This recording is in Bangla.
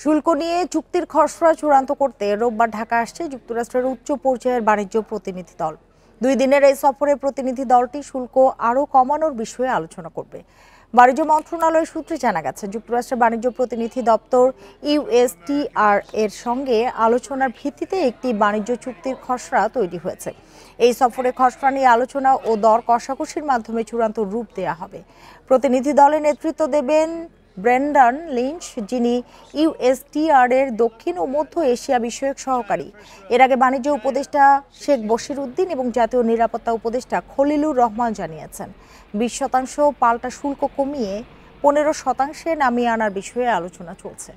শুল্ক নিয়ে চুক্তির খসড়া চূড়ান্ত করতে রোববার ঢাকা আসছে যুক্তরাষ্ট্রের উচ্চ পর্যায়ের বাণিজ্য প্রতিনিধি দল। 2 দিনের এই সফরে প্রতিনিধি দলটি শুল্ক আরও কমানোর বিষয়ে আলোচনা করবে। বাণিজ্য মন্ত্রণালয় সূত্রে জানা গেছে, যুক্তরাষ্ট্রের বাণিজ্য প্রতিনিধি দপ্তর ইউএসটিআর এর সঙ্গে আলোচনার ভিত্তিতে একটি বাণিজ্য চুক্তির খসড়া তৈরি হয়েছে। এই সফরে খসড়া নিয়ে আলোচনা ও দর কষাকষির মাধ্যমে চূড়ান্ত রূপ দেওয়া হবে। প্রতিনিধি দলের নেতৃত্ব দেবেন ব্রেন্ডন লিঞ্চ, যিনি ইউএসটিআর এর দক্ষিণ ও মধ্য এশিয়া বিষয়ক সহকারী। এর আগে বাণিজ্য উপদেষ্টা শেখ বশির উদ্দিন এবং জাতীয় নিরাপত্তা উপদেষ্টা খলিলুর রহমান জানিয়েছেন, 20% পাল্টা শুল্ক কমিয়ে 15% নামিয়ে আনার বিষয়ে আলোচনা চলছে।